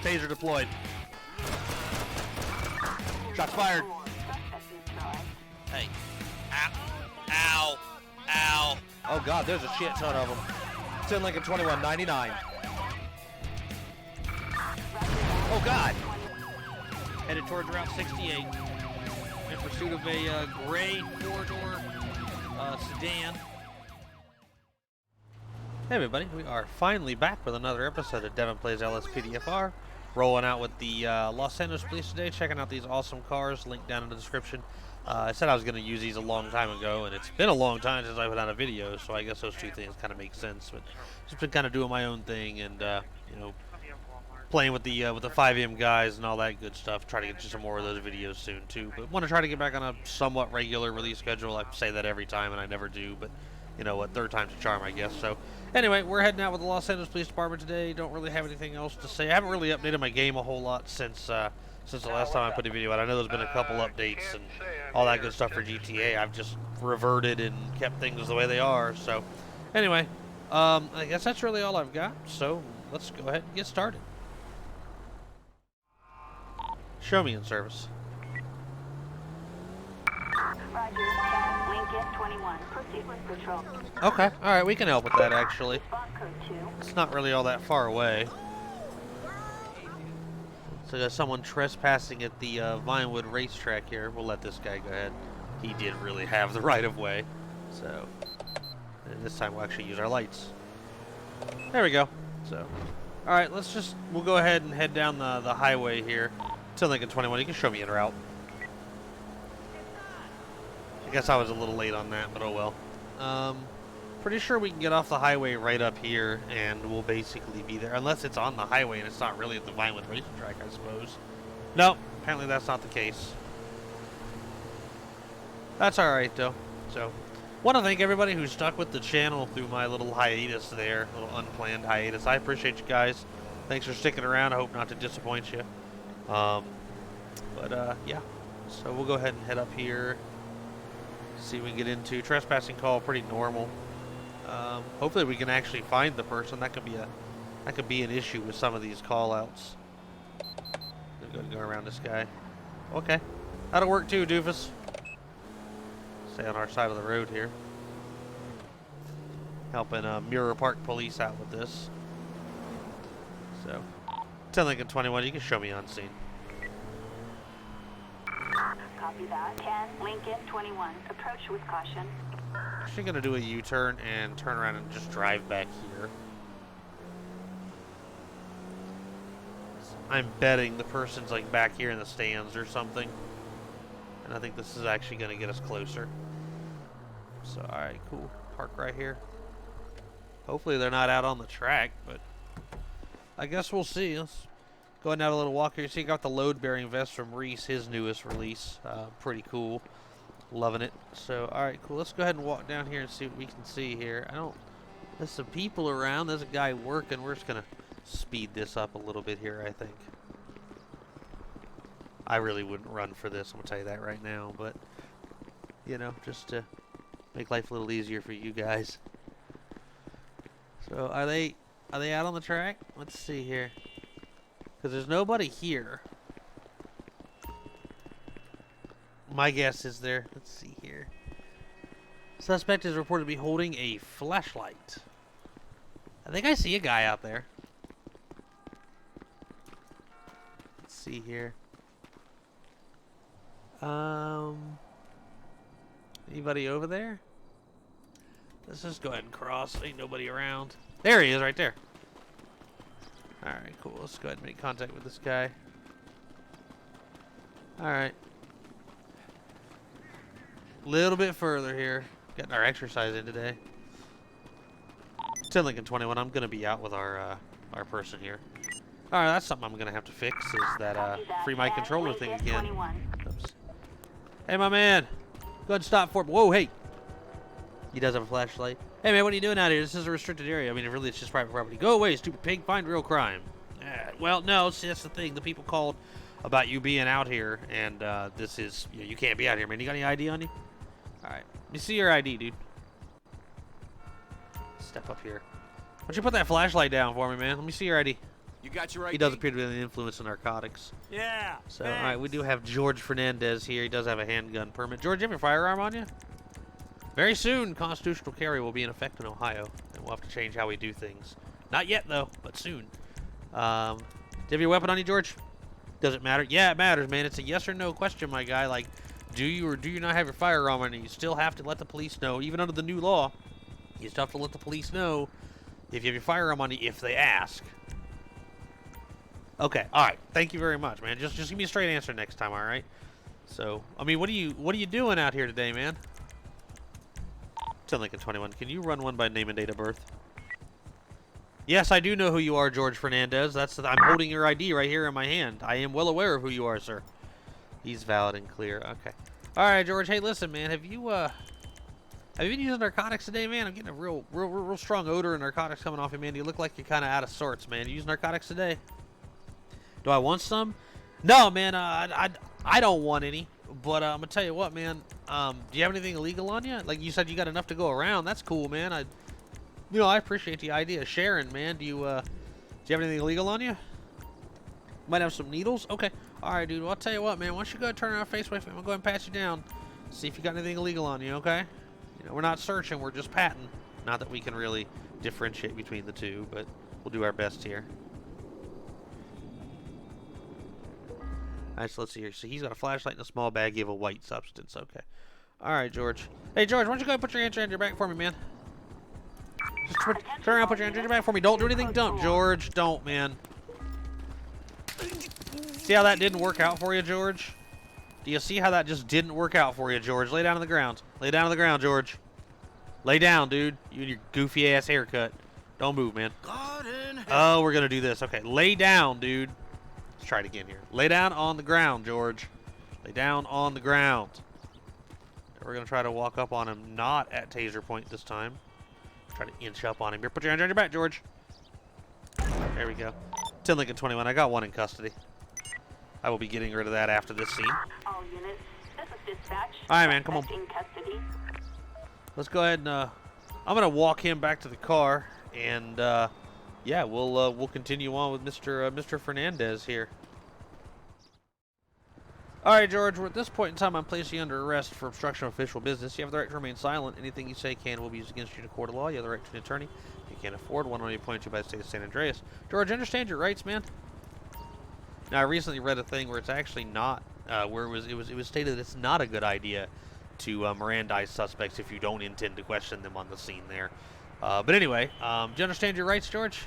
Taser deployed. Shots fired. Hey. Ow. Ow. Ow. Oh God, there's a shit ton of them. 10 Lincoln 2199. Oh God. Headed towards Route 68 in pursuit of a gray four-door sedan. Hey everybody, we are finally back with another episode of Devin Plays LSPDFR. Rolling out with the Los Angeles Police today, checking out these awesome cars, link down in the description. I said I was going to use these a long time ago, and it's been a long time since I put out a video, so I guess those two things kind of make sense. But just been kind of doing my own thing, and you know, playing with the 5M guys and all that good stuff. Try to get you some more of those videos soon too. But want to try to get back on a somewhat regular release schedule. I say that every time, and I never do. But you know what? Third time's a charm, I guess. So anyway, we're heading out with the Los Angeles Police Department today. Don't really have anything else to say. I haven't really updated my game a whole lot since the last time I put a video out. I know there's been a couple updates and all that good stuff for GTA. I've just reverted and kept things the way they are. So anyway, I guess that's really all I've got. So let's go ahead and get started. Show me in service. Roger, 10, Lincoln 21. Proceed with patrol. Okay, alright, we can help with that actually. Spot code 2. It's not really all that far away. So there's someone trespassing at the Vinewood racetrack here. We'll let this guy go ahead. He did really have the right of way. So, and this time we'll actually use our lights. There we go. So, alright, we'll go ahead and head down the highway here. Till Lincoln 21, you can show me en route. I guess I was a little late on that, but oh well. Pretty sure we can get off the highway right up here, and we'll basically be there. Unless it's on the highway and it's not really at the Vinewood racetrack, I suppose. No, apparently that's not the case. That's alright, though. So, want to thank everybody who stuck with the channel through my little hiatus there, little unplanned hiatus. I appreciate you guys. Thanks for sticking around. I hope not to disappoint you. Yeah. So we'll go ahead and head up here. See if we can get into trespassing call. Pretty normal. Hopefully we can actually find the person. That could be an issue with some of these call outs. I'm gonna go around this guy. Okay. That'll work too, doofus. Stay on our side of the road here. Helping Mirror Park Police out with this. So 10 Lincoln 21, you can show me on scene. Copy that. 10, Lincoln 21. Approach with caution. Actually gonna do a U-turn and turn around and just drive back here. I'm betting the person's like back here in the stands or something. And I think this is actually gonna get us closer. So alright, cool. Park right here. Hopefully they're not out on the track, but I guess we'll see. Let's go ahead and have a little walk here. See, you got the load-bearing vest from Reese, his newest release. Pretty cool. Loving it. So, alright, cool. Let's go ahead and walk down here and see what we can see here. There's some people around. There's a guy working. We're just going to speed this up a little bit here, I think. I really wouldn't run for this. I'm going to tell you that right now. But, you know, just to make life a little easier for you guys. So, are they out on the track? Let's see here. Because there's nobody here. My guess is there. Let's see here. Suspect is reported to be holding a flashlight. I think I see a guy out there. Let's see here. Anybody over there? Let's just go ahead and cross. Ain't nobody around. There he is right there. Alright, cool. Let's go ahead and make contact with this guy. Alright. Little bit further here. Getting our exercise in today. 10 Lincoln 21. I'm going to be out with our person here. Alright, that's something I'm going to have to fix. Is that free my controller thing again. Oops. Hey, my man. Go ahead and stop for me. Whoa, hey. He does have a flashlight. Hey, man, what are you doing out here? This is a restricted area. I mean, really, it's just private property. Go away, stupid pig. Find real crime. Well, no, see, that's the thing. The people called about you being out here, and this is, you can't be out here, man. You got any ID on you? All right. Let me see your ID, dude. Step up here. Why don't you put that flashlight down for me, man? Let me see your ID. You got your ID? He does appear to be an influence in narcotics. Yeah. So, all right, we do have George Fernandez here. He does have a handgun permit. George, you have your firearm on you? Very soon, constitutional carry will be in effect in Ohio, and we'll have to change how we do things. Not yet, though, but soon. Do you have your weapon on you, George? Does it matter? Yeah, it matters, man. It's a yes or no question, my guy. Like, do you or do you not have your firearm on you? You still have to let the police know, even under the new law. You still have to let the police know if you have your firearm on you if they ask. Okay, all right. Thank you very much, man. Just give me a straight answer next time, all right? So, I mean, what are you doing out here today, man? 10 Lincoln 21. Can you run one by name and date of birth? Yes, I do know who you are, George Fernandez. I'm holding your ID right here in my hand. I am well aware of who you are, sir. He's valid and clear. Okay. All right, George. Hey, listen, man. Have you been using narcotics today, man? I'm getting a real strong odor of narcotics coming off you, man. You look like you're kind of out of sorts, man. You use narcotics today? Do I want some? No, man. I don't want any. But I'm gonna tell you what, man. Do you have anything illegal on you? Like you said, you got enough to go around. That's cool, man. I appreciate the idea of sharing, man. Do you have anything illegal on you? Might have some needles. Okay. All right, dude. Well, I'll tell you what, man. Why don't you go turn around face away from me? I'm gonna go ahead and pat you down. See if you got anything illegal on you. Okay. You know, we're not searching. We're just patting. Not that we can really differentiate between the two, but we'll do our best here. Alright, so let's see here. So he's got a flashlight and a small baggie of a white substance. Okay. Alright, George. Hey, George, why don't you go ahead and put your hands behind your back for me, man? Just turn around, put your hands behind your back for me. Don't do anything dumb, George. Don't, man. See how that didn't work out for you, George? Do you see how that just didn't work out for you, George? Lay down on the ground. Lay down on the ground, George. Lay down, dude. You and your goofy-ass haircut. Don't move, man. Oh, we're going to do this. Okay, lay down, dude. Let's try it again here. Lay down on the ground, George. Lay down on the ground. We're going to try to walk up on him, not at taser point this time. Try to inch up on him. Here, put your hands on your back, George. There we go. 10 Lincoln 21. I got one in custody. I will be getting rid of that after this scene. All units, this is dispatch. All right, man, come on. In custody. Let's go ahead and I'm going to walk him back to the car, and yeah, we'll continue on with Mr. Fernandez here. All right, George. We're at this point in time, I'm placing you under arrest for obstruction of official business. You have the right to remain silent. Anything you say can will be used against you in a court of law. You have the right to an attorney. You can't afford one. Only appointed to you by the state of San Andreas. George, understand your rights, man. Now, I recently read a thing where it's actually not, where it was stated that it's not a good idea to Mirandize suspects if you don't intend to question them on the scene there. But anyway, do you understand your rights, George?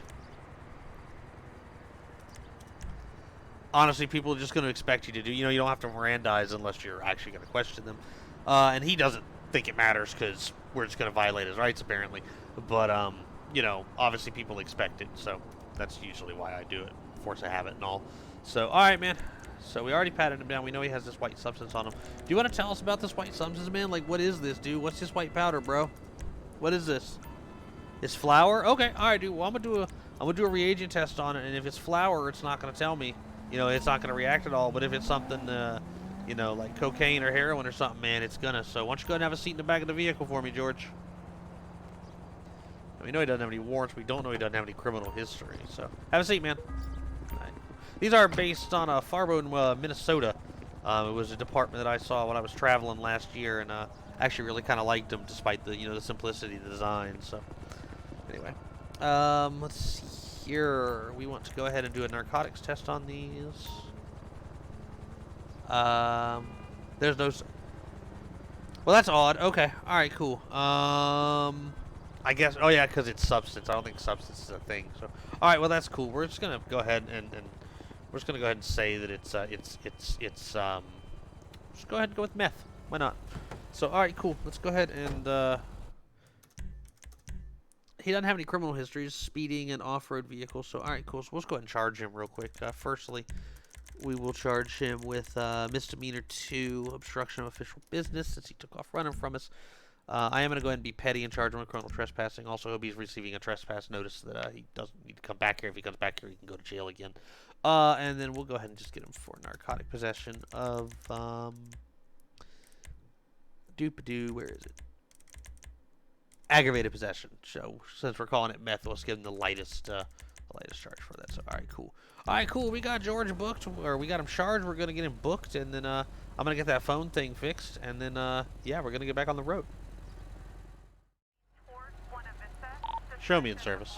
Honestly, people are just going to expect you to do. You know, you don't have to Mirandize unless you're actually going to question them. And he doesn't think it matters because we're just going to violate his rights, apparently. But, you know, obviously people expect it, so that's usually why I do it. Force of habit and all. So, all right, man. So we already patted him down. We know he has this white substance on him. Do you want to tell us about this white substance, man? Like, what is this, dude? What's this white powder, bro? What is this? It's flour? Okay, all right, dude. Well, I'm gonna do a reagent test on it, and if it's flour, it's not gonna tell me. You know, it's not gonna react at all. But if it's something, you know, like cocaine or heroin or something, man, it's gonna. So why don't you go ahead and have a seat in the back of the vehicle for me, George? We know he doesn't have any warrants. We don't know he doesn't have any criminal history. So have a seat, man. These are based on Farbone, Minnesota. It was a department that I saw when I was traveling last year, and actually really kind of liked them, despite the the simplicity of the design. So anyway, let's see here. We want to go ahead and do a narcotics test on these. There's no. Well, that's odd. Okay. All right. Cool. I guess. Oh yeah, because it's substance. I don't think substance is a thing. So all right. Well, that's cool. We're just gonna go ahead and we're just gonna go ahead and say that it's just go ahead and go with meth. Why not? So all right, cool. Let's go ahead and he doesn't have any criminal histories, speeding and off-road vehicles. So all right, cool. So let's go ahead and charge him real quick. Firstly, we will charge him with misdemeanor 2, obstruction of official business, since he took off running from us. I am going to go ahead and be petty and charge him with criminal trespassing. Also, he'll be receiving a trespass notice that he doesn't need to come back here. If he comes back here, he can go to jail again. And then we'll go ahead and just get him for narcotic possession of, where is it? Aggravated possession. So, since we're calling it meth, let's give him the lightest Delay discharge for that. So, all right, cool. All right, cool. We got George booked, or we got him charged. We're gonna get him booked, and then I'm gonna get that phone thing fixed, and then yeah, we're gonna get back on the road. Show me in service.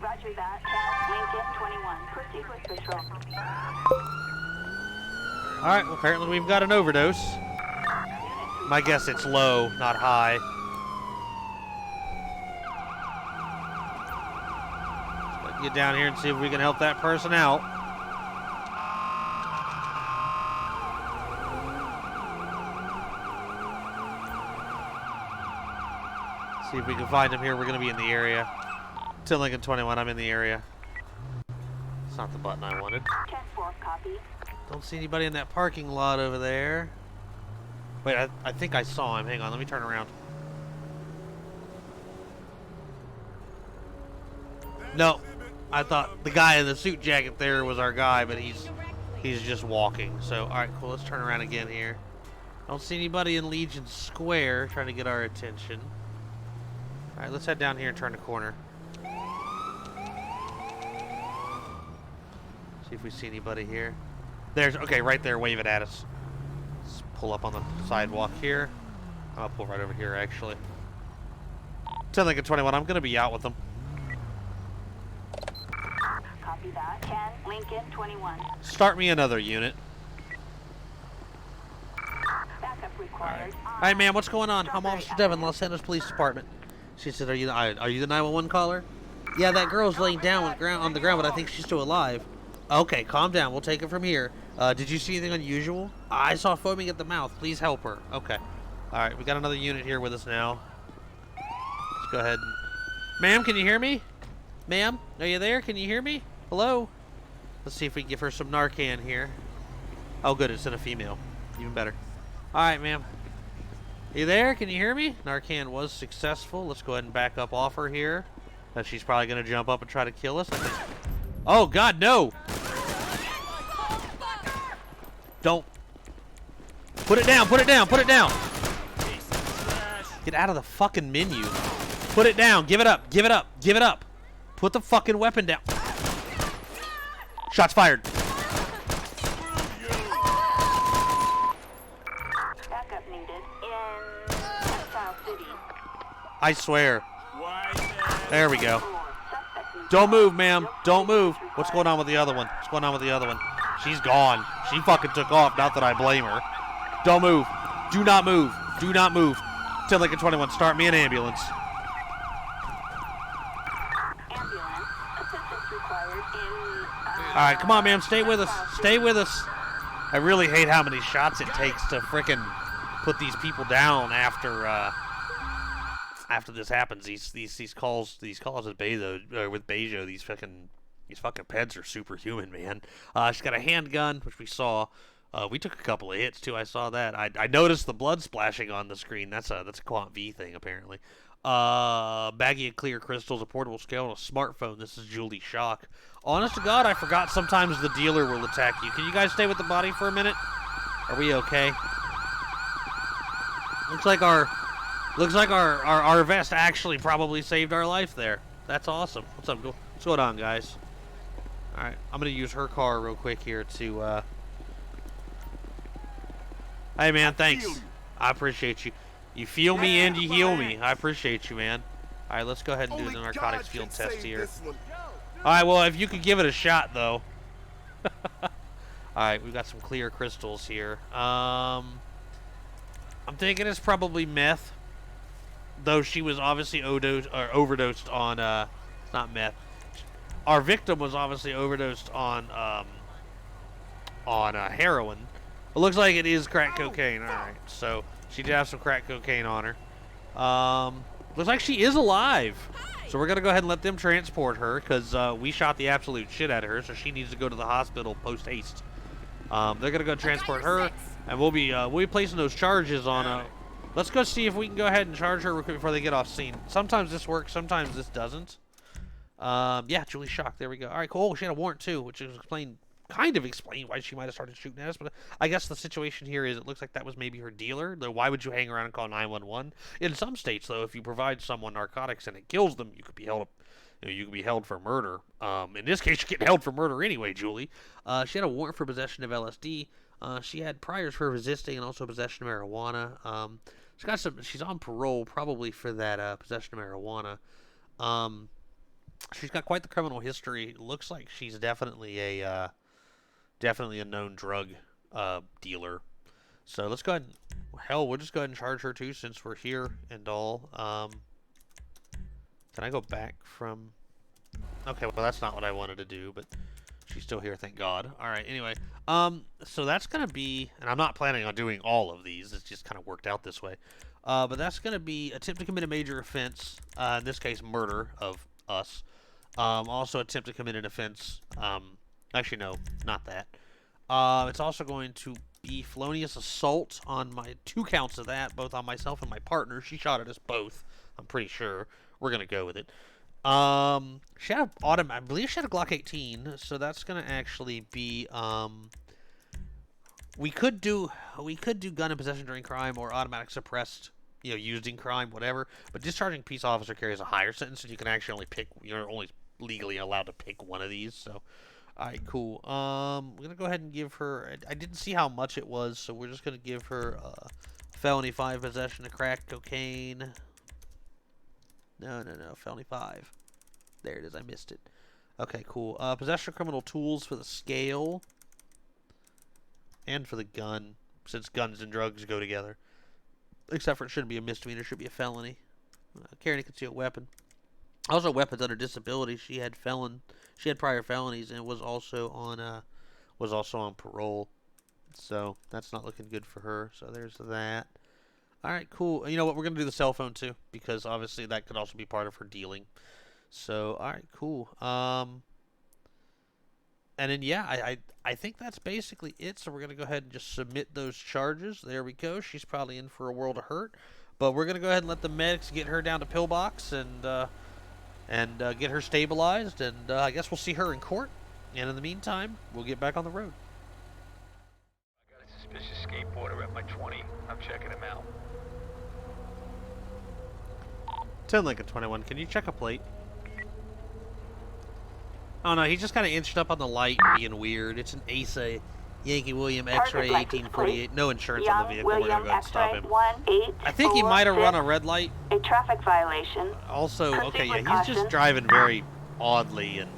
Roger that. 10, Lincoln 21. Proceed with patrol. All right. Well, apparently we've got an overdose. My guess it's low, not high. Let's get down here and see if we can help that person out. See if we can find him here. We're going to be in the area. 10 Lincoln 21, I'm in the area. It's not the button I wanted. 10-4, copy. Don't see anybody in that parking lot over there. Wait, I think I saw him. Hang on, let me turn around. No, I thought the guy in the suit jacket there was our guy, but he's just walking. So, all right, cool. Let's turn around again here. Don't see anybody in Legion Square trying to get our attention. All right, let's head down here and turn the corner. See if we see anybody here. There's, okay, right there, waving at us. Let's pull up on the sidewalk here. I'll pull right over here, actually. 10 Lincoln 21, I'm going to be out with them. Copy that. 10, Lincoln 21. Start me another unit. Backup required. Hi, ma'am, what's going on? I'm Officer Devin, Los Angeles Police Department. She said, are you the 911 caller? Yeah, that girl's laying down on the ground, but I think she's still alive. Okay, calm down. We'll take it from here. Did you see anything unusual? I saw foaming at the mouth. Please help her. Okay. All right, we got another unit here with us now. Let's go ahead. Ma'am, can you hear me? Ma'am, are you there? Can you hear me? Hello? Let's see if we can give her some Narcan here. Oh, good. It's in a female. Even better. All right, ma'am. You there? Can you hear me? Narcan was successful. Let's go ahead and back up off her here. She's probably going to jump up and try to kill us. Oh, God, no! Don't. Put it down, put it down, put it down! Get out of the fucking menu. Put it down, give it up, give it up, give it up! Put the fucking weapon down. Shots fired. Backup needed in Textile City. I swear. There we go. Don't move, ma'am. Don't move. What's going on with the other one? What's going on with the other one? She's gone. She fucking took off. Not that I blame her. Don't move. Do not move. Do not move. 10 Lincoln 21. Start me an ambulance. Ambulance. Assistance required in... All right, come on, ma'am. Stay with us. Stay with us. I really hate how many shots it takes to frickin' put these people down after this happens. These calls with Bejo, these fucking peds are superhuman, man. She's got a handgun, which we saw. We took a couple of hits too. I saw that. I noticed the blood splashing on the screen. That's a Quant V thing apparently. Baggie of clear crystals, a portable scale, and a smartphone. This is Julie Shock. Honest to God, I forgot sometimes the dealer will attack you. Can you guys stay with the body for a minute? Are we okay? Looks like our vest actually probably saved our life there. That's awesome. What's up? What's going on, guys? All right, I'm gonna use her car real quick here to. Hey, man, thanks. I appreciate you. You feel me and you heal me. I appreciate you, man. All right, let's go ahead and do the narcotics field test here. All right, well, if you could give it a shot, though. All right, we've got some clear crystals here. I'm thinking it's probably meth. Though she was obviously overdosed on, not meth. Our victim was obviously overdosed on heroin. It looks like it is crack cocaine. All right, so she did have some crack cocaine on her. Looks like she is alive. So we're gonna go ahead and let them transport her because we shot the absolute shit out of her. So she needs to go to the hospital post haste. They're gonna go transport her, and we'll be placing those charges on. Let's go see if we can go ahead and charge her real quick before they get off scene. Sometimes this works, sometimes this doesn't. Yeah, Julie Shock. There we go. All right, cool. She had a warrant too, which explains kind of explain why she might have started shooting at us, but I guess the situation here is it looks like that was maybe her dealer. Though why would you hang around and call 911? In some states, though, if you provide someone narcotics and it kills them, you could be held. You could be held for murder. In this case, you're getting held for murder anyway, Julie. She had a warrant for possession of LSD. She had priors for resisting and also possession of marijuana. She's on parole probably for that possession of marijuana. She's got quite the criminal history. Looks like she's definitely a known drug dealer. So let's go ahead. Hell, we'll just go ahead and charge her too, since we're here and all. Can I go back from? Okay, well that's not what I wanted to do, but she's still here, thank God. All right. Anyway, so that's gonna be, and I'm not planning on doing all of these. It's just kind of worked out this way. But that's gonna be attempt to commit a major offense. In this case, murder of us. Also attempt to commit an offense. Actually, no, not that. It's also going to be felonious assault on my 2 counts of that, both on myself and my partner. She shot at us both. I'm pretty sure. We're gonna go with it. She had I believe she had a Glock 18, so that's gonna actually be we could do gun in possession during crime or automatic suppressed, used in crime, whatever. But discharging peace officer carries a higher sentence, and you can actually only pick. You're only legally allowed to pick one of these. So, all right, cool. We're gonna go ahead and give her. I didn't see how much it was, so we're just gonna give her felony 5 possession of crack cocaine. No, felony 5. There it is, I missed it. Okay, cool. Possession of criminal tools for the scale. And for the gun, since guns and drugs go together. Except for it shouldn't be a misdemeanor, it should be a felony. Carrying a concealed weapon. Also, weapons under disability. She had prior felonies and was also on parole. So that's not looking good for her. So there's that. All right, cool. You know what? We're going to do the cell phone, too, because obviously that could also be part of her dealing. So, all right, cool. And then, yeah, I think that's basically it. So we're going to go ahead and just submit those charges. There we go. She's probably in for a world of hurt. But we're going to go ahead and let the medics get her down to pillbox and get her stabilized. And I guess we'll see her in court. And in the meantime, we'll get back on the road. I got a suspicious skateboarder at my 20. I'm checking him out. 10 Lincoln 21, can you check a plate? Oh no, he's just kind of inched up on the light and being weird. It's an ASA Yankee William X-ray 1848. No insurance on the vehicle. We're going to go ahead and stop him. I think he might have run a red light. A traffic violation. Also, okay, yeah, he's just driving very oddly, and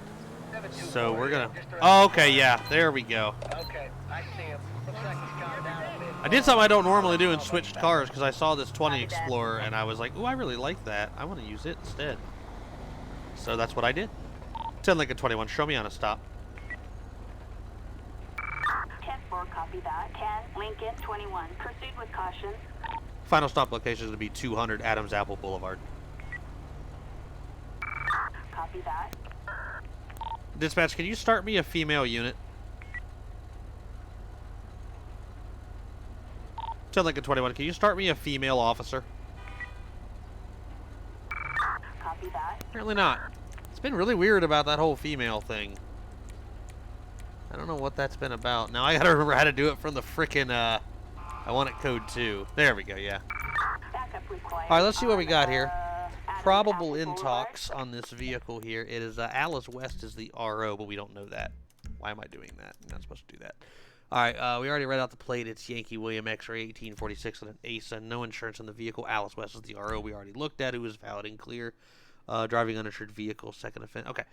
so we're going to... Oh, okay, yeah, there we go. Okay, I see him. Looks like he's calmed down a bit. I did something I don't normally do and switched cars because I saw this 20 Explorer and I was like, ooh, I really like that. I want to use it instead. So that's what I did. 10 Lincoln 21, show me on a stop. 10-4, copy that. 10 Lincoln 21, proceed with caution. Final stop location is going to be 200 Adams Apple Boulevard. Copy that. Dispatch, can you start me a female unit? 10 Lincoln 21, can you start me a female officer? Copy that. Apparently not. It's been really weird about that whole female thing. I don't know what that's been about. Now I gotta remember how to do it from the frickin' I want it code 2. There we go, yeah. Backup required. Alright, let's see what we got here. Adams Probable Apple intox on this vehicle here. It is Alice West is the RO, but we don't know that. Why am I doing that? I'm not supposed to do that. Alright, we already read out the plate. It's Yankee William X-ray 1846 and an ASA. No insurance on the vehicle. Alice West is the RO we already looked at, who is valid and clear. Driving uninsured vehicle, second offense. Okay.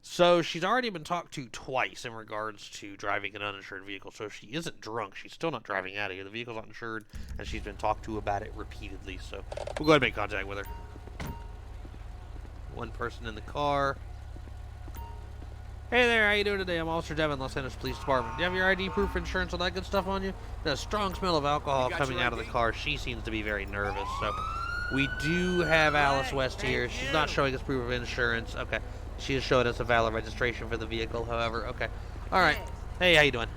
So she's already been talked to twice in regards to driving an uninsured vehicle. So if she isn't drunk, she's still not driving out of here. The vehicle's not insured, and she's been talked to about it repeatedly. So we'll go ahead and make contact with her. One person in the car. Hey there, how you doing today? I'm Officer Devin, Los Angeles Police Department. Do you have your ID proof, insurance, all that good stuff on you? There's a strong smell of alcohol coming out of the car. She seems to be very nervous. So we do have Alice West here. She's not showing us proof of insurance. Okay. She is showing us a valid registration for the vehicle, however. Okay. Alright. Hey, how you doing?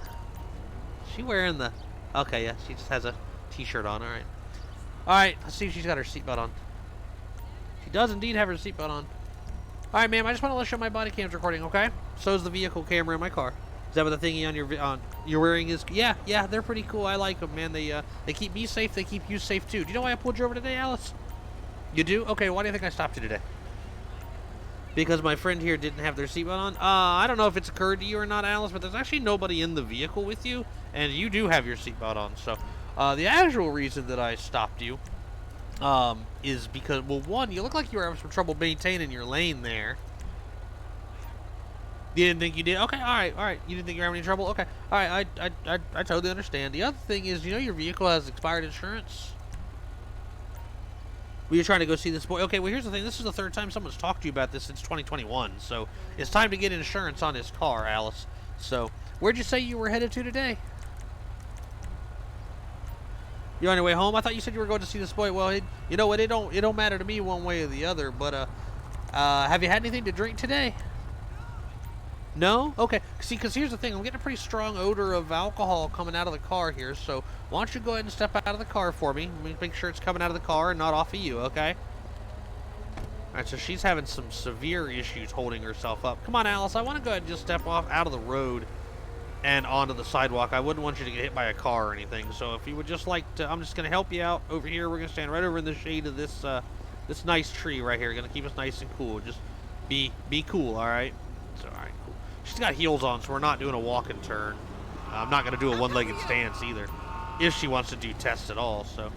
Is she wearing the... Okay, yeah. She just has a t-shirt on. Alright. Alright. Let's see if she's got her seatbelt on. She does indeed have her seatbelt on. Alright, ma'am. I just want to let you know my body cam's recording, okay? So is the vehicle camera in my car. Is that what the thingy on your wearing is? Yeah, yeah, they're pretty cool. I like them, man. They keep me safe. They keep you safe too. Do you know why I pulled you over today, Alice? You do? Okay. Why do you think I stopped you today? Because my friend here didn't have their seatbelt on. I don't know if it's occurred to you or not, Alice, but there's actually nobody in the vehicle with you, and you do have your seatbelt on. So, the actual reason that I stopped you, is because, well, one, you look like you were having some trouble maintaining your lane there. You didn't think you did? Okay, all right. You didn't think you were having any trouble? Okay, all right. I totally understand. The other thing is, you know, your vehicle has expired insurance. Were you trying to go see this boy? Okay, well, here's the thing. This is the third time someone's talked to you about this since 2021, so it's time to get insurance on his car, Alice. So, where'd you say you were headed to today? You're on your way home? I thought you said you were going to see this boy. Well, you know what? It don't matter to me one way or the other. But have you had anything to drink today? No? Okay. See, because here's the thing. I'm getting a pretty strong odor of alcohol coming out of the car here. So why don't you go ahead and step out of the car for me? Make sure it's coming out of the car and not off of you. Okay. All right. So she's having some severe issues holding herself up. Come on, Alice. I want to go ahead and just step off out of the road and onto the sidewalk. I wouldn't want you to get hit by a car or anything. So if you would just like to, I'm just going to help you out over here. We're going to stand right over in the shade of this this nice tree right here. Going to keep us nice and cool. Just be cool, all right? So, all right, cool. She's got heels on, so we're not doing a walk and turn. I'm not going to do a one-legged stance either, if she wants to do tests at all. So,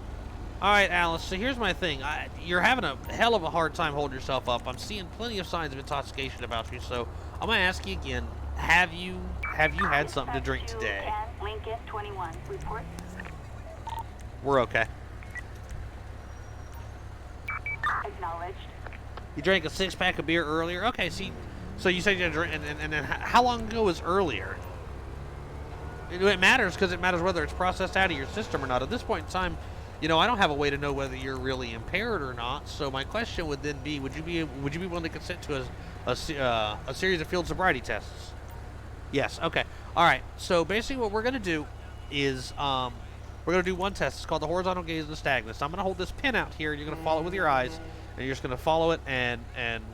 all right, Alice. So here's my thing. You're having a hell of a hard time holding yourself up. I'm seeing plenty of signs of intoxication about you. So I'm going to ask you again. Have you had something to drink today? Lincoln 21. Report. We're okay. Acknowledged. You drank a 6-pack of beer earlier? Okay, see, so you said you had to drink, and then how long ago was earlier? It matters because it matters whether it's processed out of your system or not. At this point in time, you know, I don't have a way to know whether you're really impaired or not. So my question would then be, would you be willing to consent to a series of field sobriety tests? Yes. Okay. All right. So basically, what we're gonna do is we're gonna do one test. It's called the horizontal gaze nystagmus. I'm gonna hold this pin out here, and you're gonna follow it with your eyes, and you're just gonna follow it and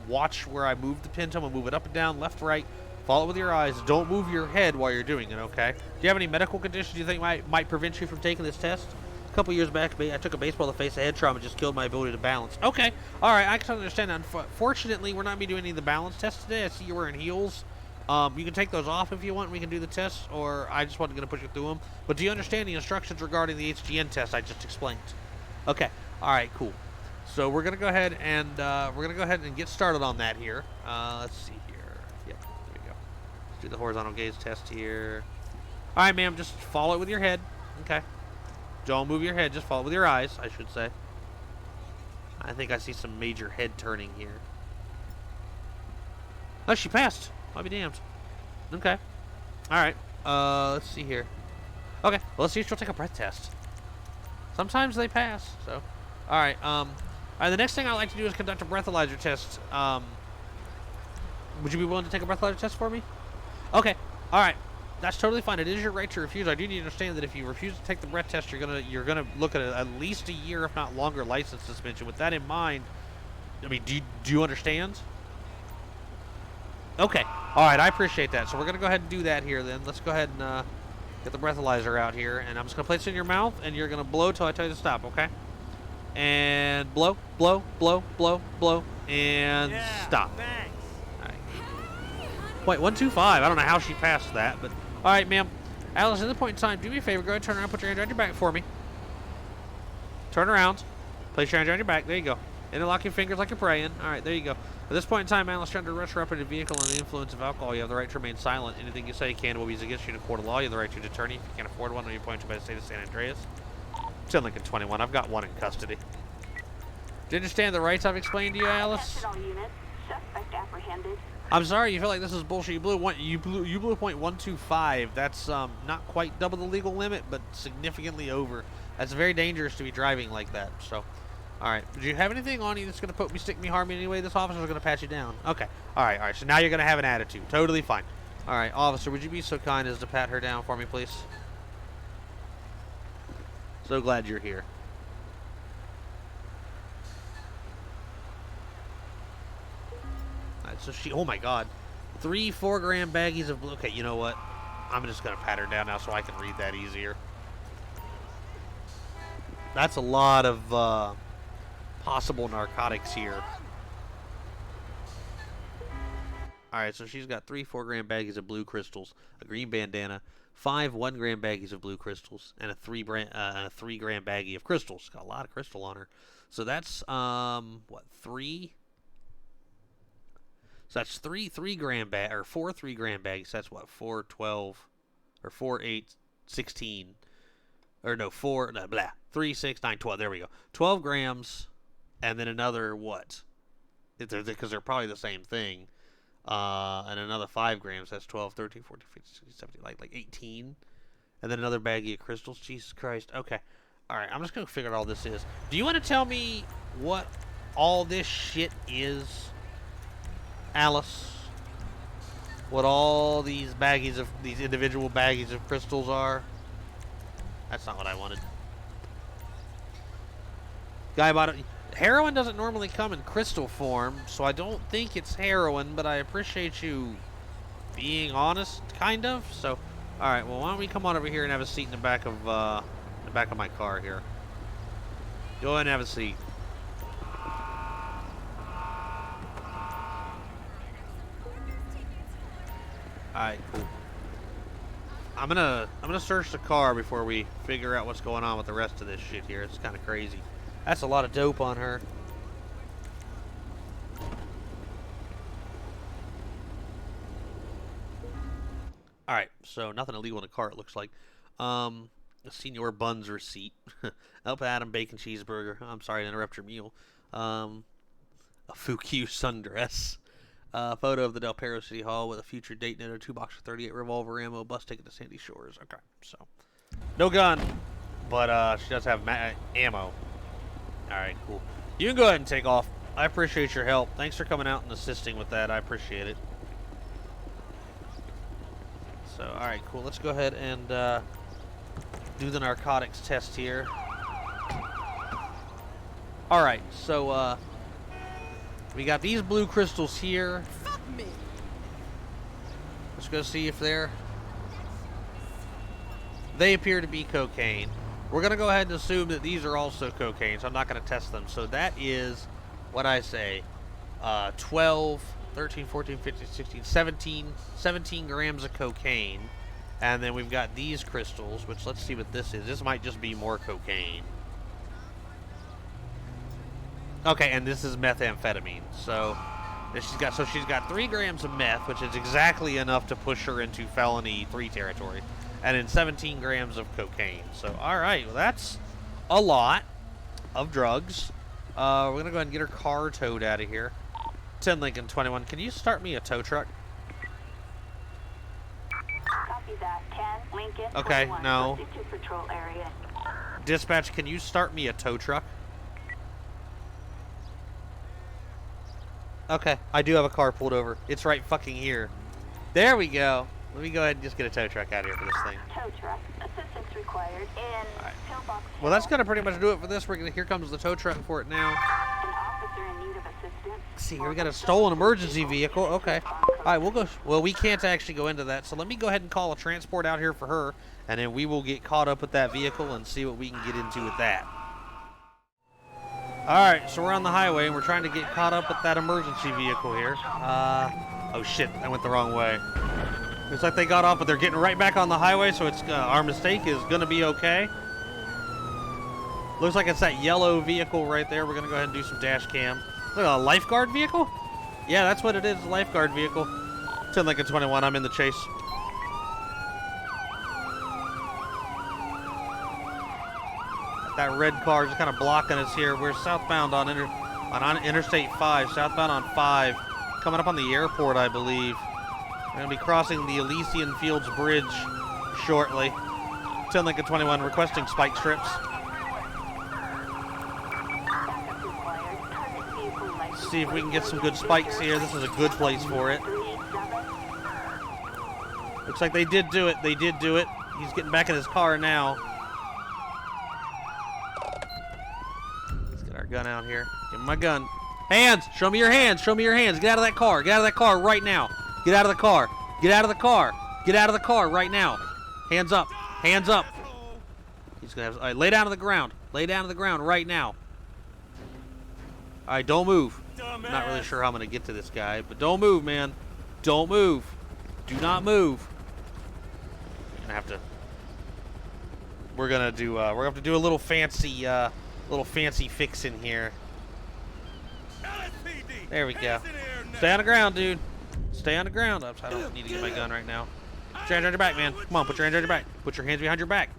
watch where I move the pin. I'm gonna move it up and down, left, right. Follow it with your eyes. Don't move your head while you're doing it. Okay. Do you have any medical conditions you think might prevent you from taking this test? A couple years back, I took a baseball to face a head trauma, just killed my ability to balance. Okay. All right. I can understand that. Unfortunately, we're not be doing any of the balance tests today. I see you're wearing heels. You can take those off if you want. We can do the tests, or I just wasn't going to push you through them. But do you understand the instructions regarding the HGN test I just explained? Okay. All right. Cool. So we're going to go ahead and get started on that here. Let's see here. Yep. There we go. Let's do the horizontal gaze test here. All right, ma'am. Just follow it with your head. Okay. Don't move your head. Just follow it with your eyes, I should say. I think I see some major head turning here. Oh, she passed. I'll be damned. Okay. Alright. Let's see here. Okay. Well, let's see if she'll take a breath test. Sometimes they pass, so. Alright, the next thing I'd like to do is conduct a breathalyzer test. Would you be willing to take a breathalyzer test for me? Okay. Alright. That's totally fine. It is your right to refuse. I do need to understand that if you refuse to take the breath test, you're gonna look at at least a year, if not longer, license suspension. With that in mind, I mean, do you understand? Okay. All right. I appreciate that. So we're going to go ahead and do that here then. Let's go ahead and get the breathalyzer out here. And I'm just going to place it in your mouth, and you're going to blow till I tell you to stop, okay? And blow, blow, blow, blow, blow, and stop. Thanks. All right. Wait, 125. I don't know how she passed that, but all right, ma'am. Alice, at this point in time, do me a favor. Go ahead and turn around. Put your hand around your back for me. Turn around. Place your hand around your back. There you go. Interlock your fingers like you're praying. All right, there you go. At this point in time, Alice, trying to rush her up in a vehicle under the influence of alcohol, you have the right to remain silent. Anything you say can will be used against you in a court of law. You have the right to an attorney if you can't afford one. Or you point to by the state of San Andreas. It's in Lincoln 21. I've got one in custody. Do you understand the rights I've explained to you, Alice? Attention all units. Suspect apprehended. I'm sorry, you feel like this is bullshit. You blew .125. That's not quite double the legal limit, but significantly over. That's very dangerous to be driving like that. So. Alright, do you have anything on you that's going to poke me, stick me, harm me anyway? This officer's going to pat you down. Okay. Alright, so now you're going to have an attitude. Totally fine. Alright, officer, would you be so kind as to pat her down for me, please? So glad you're here. Alright, so she, oh my god. 3 4-gram baggies of blue. Okay, you know what? I'm just going to pat her down now so I can read that easier. That's a lot of possible narcotics here. Alright, so she's got 3 4-gram baggies of blue crystals, a green bandana, 5 1-gram baggies of blue crystals, and a 3-gram baggie of crystals. Got a lot of crystal on her. So that's, what, 3? So that's 4 3-gram baggies. That's what, 4, 12, or 4, 8, 16. Or no, 3, 6, 9, 12. There we go. 12 grams, and then another, what? Because they're probably the same thing. And another 5 grams. That's 12, 13, 14, 15, 16, 17, like 18. And then another baggie of crystals. Jesus Christ. Okay. Alright, I'm just going to figure out all this is. Do you want to tell me what all this shit is, Alice? What all these individual baggies of crystals are? That's not what I wanted. Guy bought it. Heroin doesn't normally come in crystal form, so I don't think it's heroin, but I appreciate you being honest, kind of. So, alright, well, why don't we come on over here and have a seat in the back of my car here. Go ahead and have a seat. Alright, cool. I'm gonna search the car before we figure out what's going on with the rest of this shit here. It's kind of crazy. That's a lot of dope on her. Alright, so nothing illegal in the car, it looks like. A Senior Buns receipt. Help Adam bacon cheeseburger. I'm sorry to interrupt your meal. A Fuku sundress. Photo of the Del Perro City Hall with a future date note, a 2-box of 38 revolver ammo, bus ticket to Sandy Shores. Okay, so no gun, but she does have ammo. Alright, cool. You can go ahead and take off. I appreciate your help. Thanks for coming out and assisting with that. I appreciate it. So, alright, cool. Let's go ahead and do the narcotics test here. Alright, so we got these blue crystals here. Fuck me. Let's go see if they appear to be cocaine. We're going to go ahead and assume that these are also cocaine, so I'm not going to test them. So that is, what I say, 12, 13, 14, 15, 16, 17 grams of cocaine. And then we've got these crystals, which let's see what this is. This might just be more cocaine. Okay, and this is methamphetamine. So she's got 3 grams of meth, which is exactly enough to push her into felony 3 territory. And then 17 grams of cocaine. So, alright, well, that's a lot of drugs. We're going to go ahead and get her car towed out of here. 10 Lincoln 21. Can you start me a tow truck? Copy that. 10 Lincoln Okay, 21. no. Proceed to patrol area. Dispatch, can you start me a tow truck? Okay, I do have a car pulled over. It's right fucking here. There we go. Let me go ahead and just get a tow truck out of here for this thing. Tow truck. Assistance required in pillbox. Well, that's gonna pretty much do it for this. Here comes the tow truck for it now. An officer in need of assistance. See, here we got a stolen emergency vehicle. Okay. All right, we'll go. Well, we can't actually go into that, so let me go ahead and call a transport out here for her, and then we will get caught up with that vehicle and see what we can get into with that. All right, so we're on the highway and we're trying to get caught up with that emergency vehicle here. Oh shit, I went the wrong way. Looks like they got off, but they're getting right back on the highway, so it's our mistake is gonna be okay. Looks like it's that yellow vehicle right there. We're gonna go ahead and do some dash cam. Look, a lifeguard vehicle? Yeah, that's what it is, a lifeguard vehicle. 10 Lincoln 21, I'm in the chase. That red car is kind of blocking us here. We're southbound on Interstate 5, southbound on 5, coming up on the airport, I believe. We're going to be crossing the Elysian Fields Bridge shortly. 10 Lincoln 21, requesting spike strips. See if we can get some good spikes here. This is a good place for it. Looks like they did do it. They did do it. He's getting back in his car now. Let's get our gun out here. Give him my gun. Hands! Show me your hands! Show me your hands! Get out of that car! Get out of that car right now! Get out of the car! Get out of the car! Get Get out of the car right now. Hands up. Hands up. He's gonna have. All right, lay down on the ground. Lay down on the ground right now. All right, don't move. I'm not really sure how I'm gonna get to this guy, but don't move, man. Don't move. Do not move. I'm gonna have to. We're gonna do. We're gonna have to do a little fancy fix in here. LSPD, There we go. hands in the air now. Stay on the ground, dude. Stay on the ground. Oops, I don't need to get my gun right now. Put your hands on your back, man. Come on, put your hands on your back. Put your hands behind your back.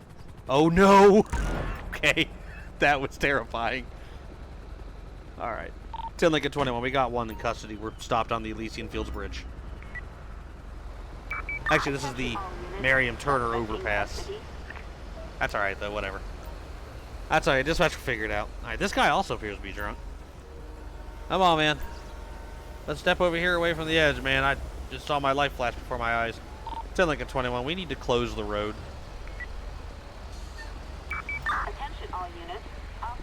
Oh no. Okay, that was terrifying. All right, 10 Lincoln 21. We got one in custody. We're stopped on the Elysian Fields Bridge. Actually, this is the Merriam Turner overpass. That's all right though. Whatever. That's all right. Dispatch will figure it out. All right, this guy also appears to be drunk. Come on, man. Let's step over here away from the edge, man. I just saw my life flash before my eyes. 10 Lincoln 21. We need to close the road. Attention all units.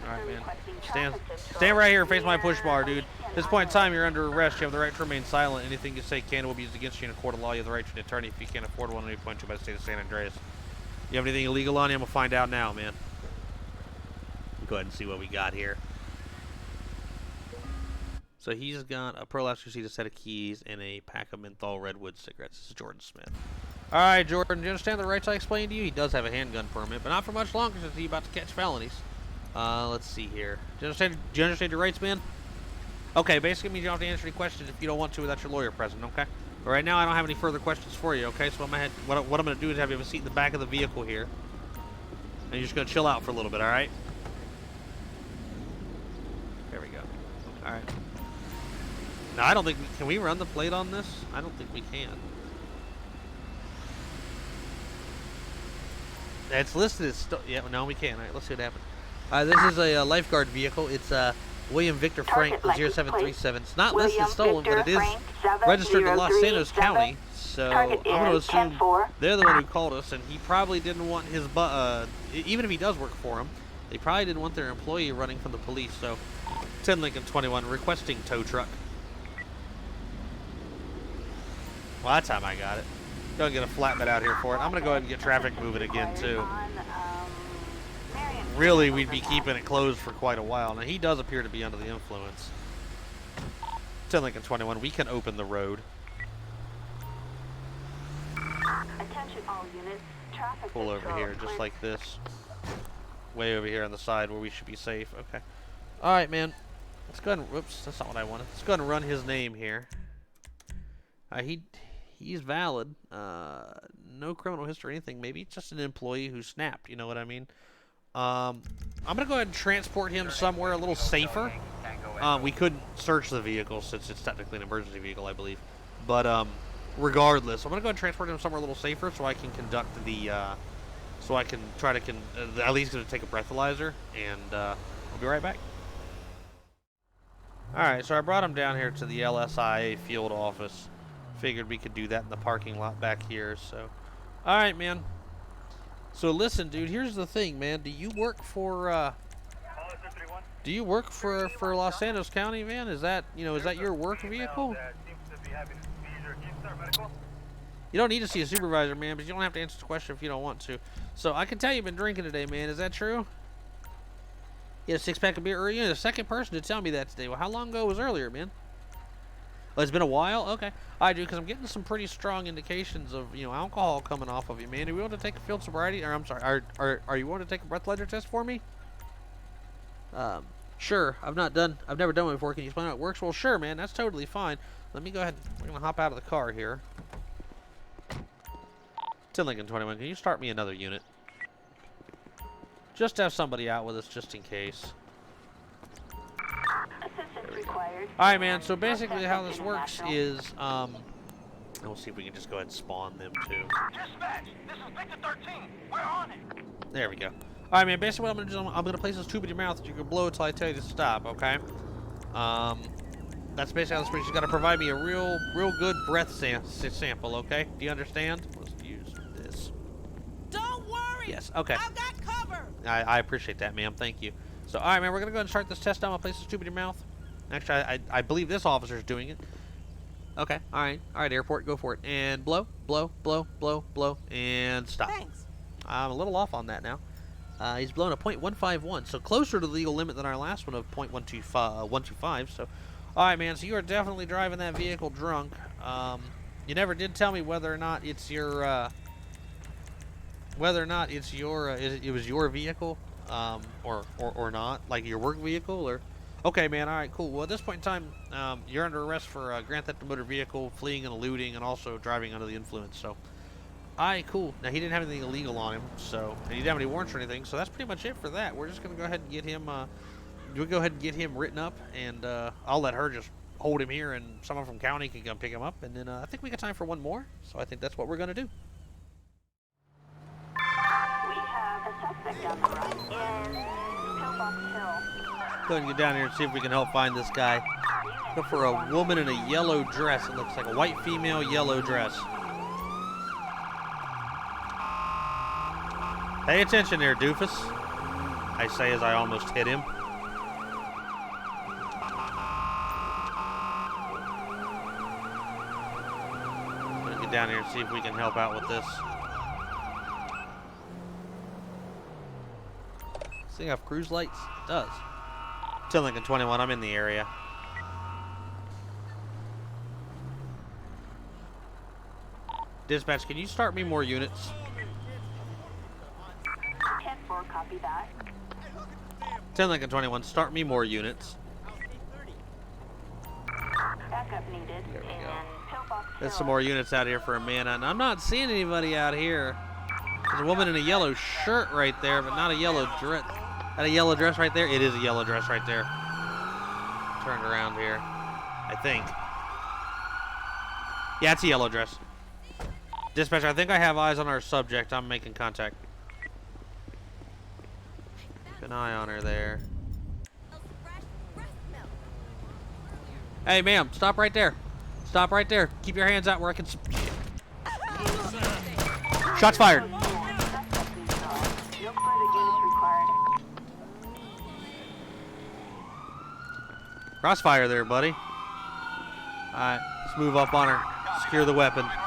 Alright, man. Stand right here and face my push bar, dude. At this point in time, you're under arrest. You have the right to remain silent. Anything you say can will be used against you in a court of law. You have the right to an attorney if you can't afford one at any point to by the state of San Andreas. You have anything illegal on you? I'm going to find out now, man. Go ahead and see what we got here. So he's got a prolapse receipt, a set of keys, and a pack of menthol redwood cigarettes. This is Jordan Smith. All right, Jordan, do you understand the rights I explained to you? He does have a handgun permit, but not for much longer since he's about to catch felonies. Let's see here. Do you understand your rights, man? Okay, basically means you don't have to answer any questions if you don't want to without your lawyer present, okay? But right now, I don't have any further questions for you, okay? So what I'm going to do is have you have a seat in the back of the vehicle here. And you're just going to chill out for a little bit, all right? There we go. All right. Now, I don't think can we run the plate on this? I don't think we can. It's listed as yeah. No, we can't. All right, let's see what happens. This is a lifeguard vehicle. It's William Victor Frank 0737. It's not listed as stolen, but it is registered to Los Santos County. So I'm going to assume they're the one who called us, and he probably didn't want his even if he does work for them, they probably didn't want their employee running from the police. So 10 Lincoln 21 requesting tow truck. Well, that's how I got it. Go and get a flatbed out here for it. I'm going to go ahead and get traffic moving again, too. Really, we'd be keeping it closed for quite a while. Now, he does appear to be under the influence. 10 Lincoln 21, we can open the road. Attention all units. Traffic Pull over here, just like this. Way over here on the side where we should be safe. Okay. All right, man. Let's go ahead and... Whoops, that's not what I wanted. Let's go ahead and run his name here. He's valid. No criminal history or anything. Maybe it's just an employee who snapped. You know what I mean? I'm going to go ahead and transport him somewhere a little safer. We couldn't search the vehicle since it's technically an emergency vehicle, I believe. But regardless, I'm going to go ahead and transport him somewhere a little safer so I can conduct the... so I can try to... at least going to take a breathalyzer, and I'll be right back. Alright, so I brought him down here to the LSIA field office. Figured we could do that in the parking lot back here, so... Alright, man. So listen, dude, here's the thing, man. Do you work for, Los Santos County, man? Is that, is that your work vehicle? You don't need to see a supervisor, man, but you don't have to answer the question if you don't want to. So I can tell you've been drinking today, man. Is that true? You had a 6-pack of beer earlier? You're the second person to tell me that today. Well, how long ago was earlier, man? Well, it's been a while? Okay. I do, because I'm getting some pretty strong indications of, alcohol coming off of you, man. Are you willing to take a field sobriety? Or, I'm sorry, are you willing to take a breathalyzer test for me? Sure. I've never done one before. Can you explain how it works? Well, sure, man. That's totally fine. Let me go ahead. We're going to hop out of the car here. 10 Lincoln 21. Can you start me another unit? Just have somebody out with us, just in case. Alright, man, so basically how this works is, we'll see if we can just go ahead and spawn them, too. Dispatch, this is Victor 13. We're on it. There we go. Alright, man, basically what I'm going to do is I'm going to place this tube in your mouth that you can blow until I tell you to stop, okay? That's basically how this works. You got to provide me a real good breath sample, okay? Do you understand? Let's use this. Don't worry. Yes, okay. I've got cover. I appreciate that, ma'am. Thank you. So, alright, man, we're going to go ahead and start this test. I'm going to place this tube in your mouth. Actually, I believe this officer's doing it. Okay. All right, airport, go for it. And blow, blow, blow, blow, blow, and stop. Thanks. I'm a little off on that now. He's blown a .151, so closer to the legal limit than our last one of .125. So, all right, man. So you are definitely driving that vehicle drunk. You never did tell me whether or not it's your it was your vehicle, or not, like your work vehicle, or. Okay, man. All right, cool. Well, at this point in time, you're under arrest for grand theft of motor vehicle, fleeing and eluding, and also driving under the influence. So. Alright, cool. Now, he didn't have anything illegal on him, so, and he didn't have any warrants or anything, so that's pretty much it for that. We're just going to go ahead and get him, we'll go ahead and get him written up, and I'll let her just hold him here, and someone from county can come pick him up, and then I think we got time for one more, so I think that's what we're going to do. We have a suspect on the run in Pillbox Hill. Go ahead and get down here and see if we can help find this guy. Look for a woman in a yellow dress. It looks like a white female yellow dress. Pay attention there, doofus. I say as I almost hit him. Gonna get down here and see if we can help out with this. Does this thing have cruise lights? It does. 10 Lincoln 21, I'm in the area. Dispatch, can you start me more units? 10-4, copy that. 10 Lincoln 21, start me more units. Backup needed There we in go. Pillbox Hill. There's some more units out here for a man. And I'm not seeing anybody out here. There's a woman in a yellow shirt right there, but not a yellow dress. That a yellow dress right there? It is a yellow dress right there. Turned around here, I think. Yeah, it's a yellow dress. Dispatch, I think I have eyes on our subject. I'm making contact. Keep an eye on her there. Hey, ma'am, stop right there. Stop right there. Keep your hands out where I can. Shots fired. No further units required. Crossfire there, buddy. Alright, let's move up on her. Secure the weapon. Alright,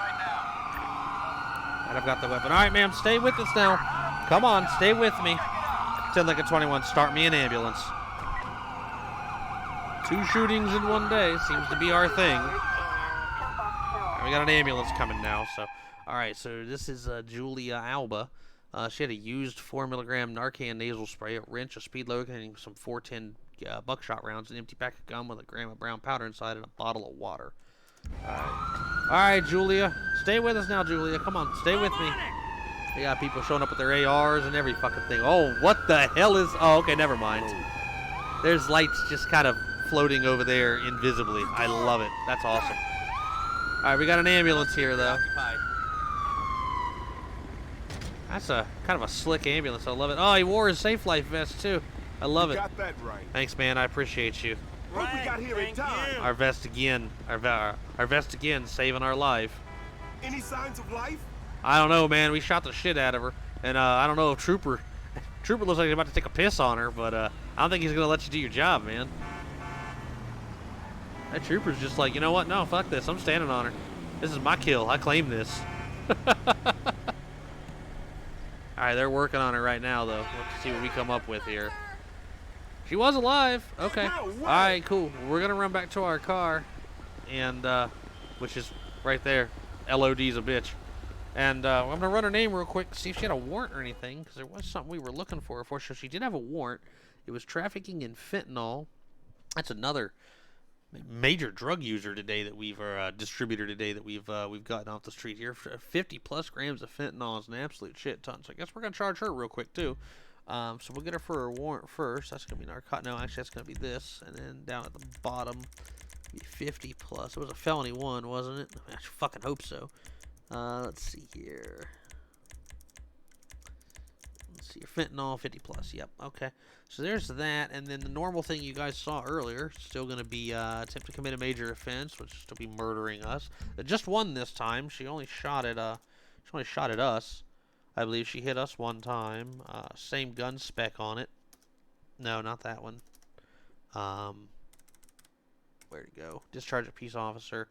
I've got the weapon. Alright, ma'am, stay with us now. Come on, stay with me. 10 Lincoln 21, start me an ambulance. 2 shootings in one day seems to be our thing. Alright, we got an ambulance coming now, so. Alright, so this is Julia Alba. She had a used 4mg Narcan nasal spray, a wrench, a speed loader containing some 410 buckshot rounds, an empty pack of gum with a gram of brown powder inside, and a bottle of water. Alright, Julia. Stay with us now, Julia. Come on, stay with me. We got people showing up with their ARs and every fucking thing. Oh, what the hell is... Oh, okay, never mind. There's lights just kind of floating over there invisibly. I love it. That's awesome. Alright, we got an ambulance here, though. That's a kind of a slick ambulance. I love it. Oh, he wore his Safe Life vest, too. I love it. Got that right. Thanks, man. I appreciate you. Hope we got here in time. Our vest again. Our vest again, saving our life. Any signs of life? I don't know, man. We shot the shit out of her. And I don't know if Trooper looks like he's about to take a piss on her, but I don't think he's going to let you do your job, man. That Trooper's just like, you know what? No, fuck this. I'm standing on her. This is my kill. I claim this. Alright, they're working on her right now, though. Let's see what we come up with here. She was alive. Okay. Alright, cool. We're going to run back to our car. And, which is right there. LOD's a bitch. And I'm going to run her name real quick, see if she had a warrant or anything, because there was something we were looking for her for. So she did have a warrant. It was trafficking in fentanyl. That's another major drug user today that we've, or distributor today that we've gotten off the street here. 50 plus grams of fentanyl is an absolute shit ton. So I guess we're going to charge her real quick, too. So we'll get her for a warrant first. That's going to be narcotic. No, actually, that's going to be this. And then down at the bottom, 50 plus. It was a felony 1, wasn't it? I fucking hope so. Let's see here. Let's see your fentanyl, 50 plus. Yep, okay. So there's that, and then the normal thing you guys saw earlier, still going to be attempt to commit a major offense, which is to be murdering us. Just one this time. She only shot at us. I believe she hit us one time. Same gun spec on it. No, not that one. Where'd it go? Discharge a peace officer.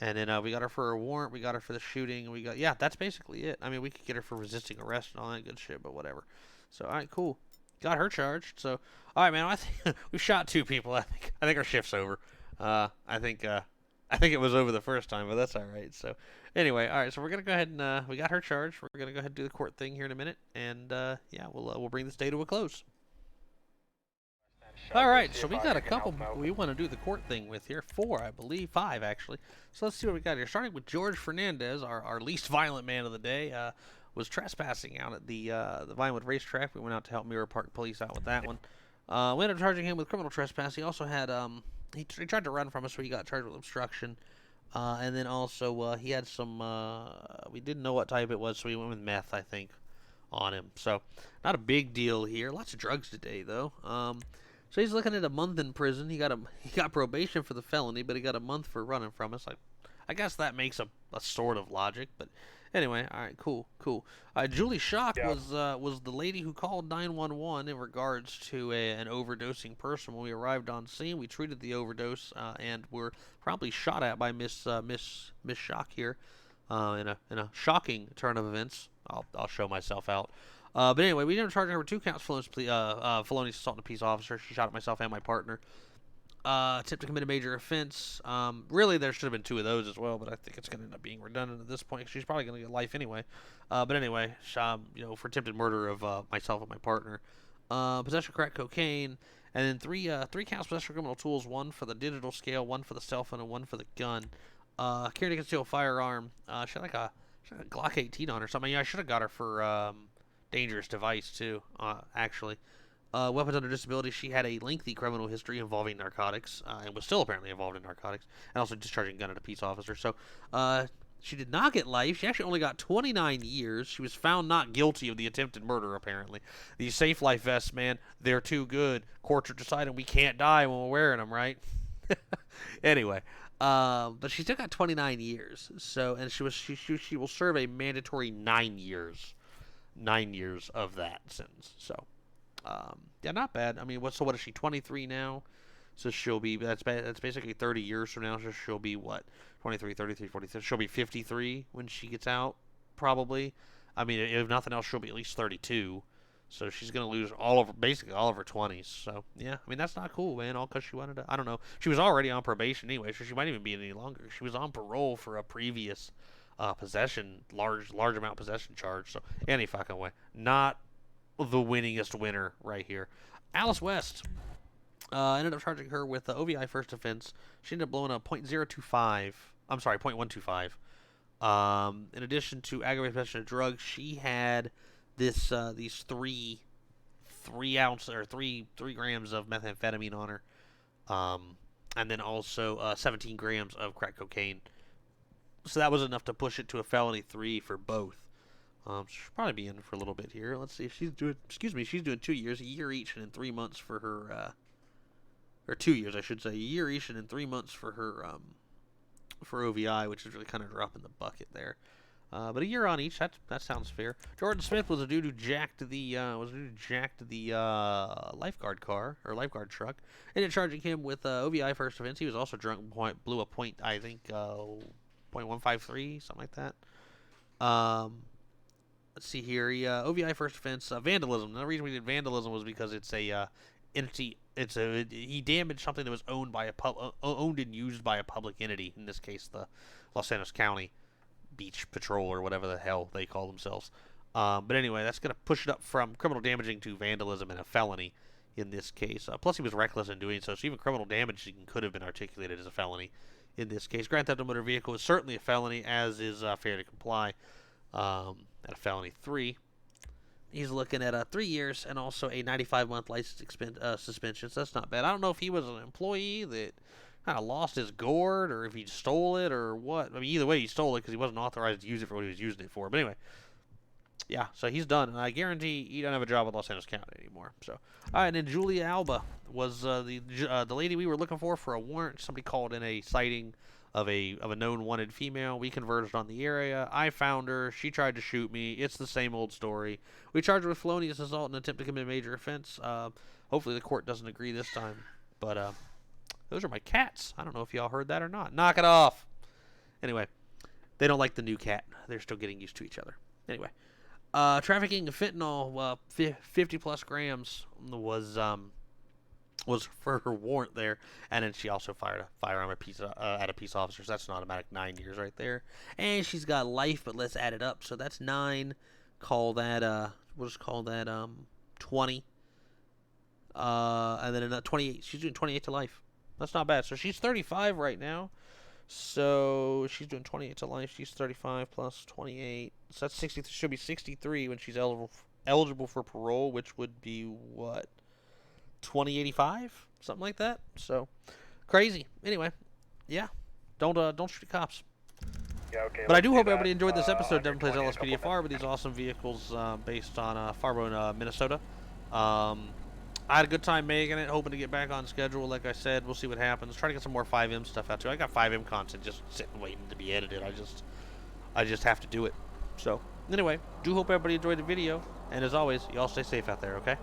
And then we got her for a warrant. We got her for the shooting. And yeah, that's basically it. I mean, we could get her for resisting arrest and all that good shit, but whatever. So, all right, cool. Got her charged. So, all right, man. I think we shot 2 people. I think our shift's over. I think it was over the first time, but that's all right. So, anyway, all right. So we're gonna go ahead and we got her charged. We're gonna go ahead and do the court thing here in a minute, and yeah, we'll bring this day to a close. All right, so we got a couple we want to do the court thing with here. 4, I believe. 5, actually. So let's see what we got here. Starting with George Fernandez, our least violent man of the day, was trespassing out at the Vinewood racetrack. We went out to help Mirror Park Police out with that one. We ended up charging him with criminal trespass. He also had he tried to run from us, so he got charged with obstruction. And then also he had some we didn't know what type it was, so we went with meth, I think, on him. So not a big deal here. Lots of drugs today, though. So he's looking at a month in prison. He got probation for the felony, but he got a month for running from us. I guess that makes a sort of logic, but anyway, all right, cool. Julie Schock was the lady who called 911 in regards to an overdosing person. When we arrived on scene, we treated the overdose and were promptly shot at by Miss Schock here in a shocking turn of events. I'll show myself out. But anyway, we ended up charging her with 2 counts felonious assault on a peace officer. She shot at myself and my partner. Attempt to commit a major offense. Really, there should have been 2 of those as well, but I think it's going to end up being redundant at this point. She's probably going to get life anyway. But anyway, for attempted murder of myself and my partner. Possession of crack cocaine, and then 3 counts possession of criminal tools. 1 for the digital scale, 1 for the cell phone, and 1 for the gun. Carrying a concealed firearm. She had a Glock 18 on her or something. Yeah, I should have got her for dangerous device too, actually. Weapons under disability, she had a lengthy criminal history involving narcotics, and was still apparently involved in narcotics, and also discharging a gun at a peace officer. So, she did not get life. She actually only got 29 years. She was found not guilty of the attempted murder, apparently. These safe life vests, man, they're too good. Courts are deciding we can't die when we're wearing them, right? Anyway, but she still got 29 years. So, and she will serve a mandatory 9 years. 9 years of that sentence. So, yeah, not bad. I mean, what is she, 23 now? So she'll be, that's basically 30 years from now. So she'll be, what, 23, 33, 43. She'll be 53 when she gets out, probably. I mean, if nothing else, she'll be at least 32. So she's going to lose basically all of her 20s. So, yeah, I mean, that's not cool, man. All because she wanted to, I don't know. She was already on probation anyway, so she might even be any longer. She was on parole for a previous large amount possession charge. So any fucking way, not the winningest winner right here. Alice West ended up charging her with OVI first offense. She ended up blowing a .025. I'm sorry, .125. In addition to aggravated possession of drugs, she had these 3 ounce or 3 grams of methamphetamine on her, and then also 17 grams of crack cocaine. So that was enough to push it to a felony 3 for both. She'll probably be in for a little bit here. Let's see if she's doing, she's doing 2 years, a year each, and then 3 months for her, or 2 years, I should say, a year each, and then 3 months for her, for OVI, which is really kind of dropping the bucket there. But a year on each, that sounds fair. Jordan Smith was a dude who jacked the, lifeguard car, or lifeguard truck. Ended up charging him with, OVI first offense. He was also drunk, blew a point, I think, .153, something like that. Let's see here. OVI first offense, vandalism. The reason we did vandalism was because it's a entity. He damaged something that was owned and used by a public entity. In this case, the Los Angeles County Beach Patrol or whatever the hell they call themselves. But anyway, that's gonna push it up from criminal damaging to vandalism and a felony in this case. Plus, he was reckless in doing so. So even criminal damaging could have been articulated as a felony. In this case, grand theft of motor vehicle is certainly a felony, as is failure to comply at a felony 3. He's looking at 3 years and also a 95-month license suspension. So that's not bad. I don't know if he was an employee that kind of lost his gourd or if he stole it or what. I mean, either way, he stole it because he wasn't authorized to use it for what he was using it for. But anyway, yeah, so he's done. And I guarantee he doesn't have a job with Los Angeles County anymore. So, all right, and then Julia Alba was the lady we were looking for a warrant. Somebody called in a sighting of a known wanted female. We converged on the area. I found her. She tried to shoot me. It's the same old story. We charged her with felonious assault and attempt to commit a major offense. Hopefully the court doesn't agree this time. But those are my cats. I don't know if y'all heard that or not. Knock it off. Anyway, they don't like the new cat. They're still getting used to each other. Anyway, trafficking of fentanyl, 50 plus grams was for her warrant there, and then she also fired a firearm at a peace officer. So that's an automatic 9 years right there. And she's got life, but let's add it up. So that's 9. Call that we'll just call that 20. And then another 28. She's doing 28 to life. That's not bad. So she's 35 right now. So she's doing 28 to life. She's 35 plus 28. So that's 60. She'll be 63 when she's eligible for parole, which would be what, 2085, something like that. So crazy. Anyway, yeah. Don't shoot the cops. Yeah, okay. But I do hope everybody enjoyed this episode. Devin Plays LSPDFR with these awesome vehicles based on Farborough, Minnesota. I had a good time making it, hoping to get back on schedule. Like I said, we'll see what happens. Try to get some more 5M stuff out too. I got 5M content just sitting waiting to be edited. I just have to do it. So anyway, do hope everybody enjoyed the video, and as always, y'all stay safe out there, okay?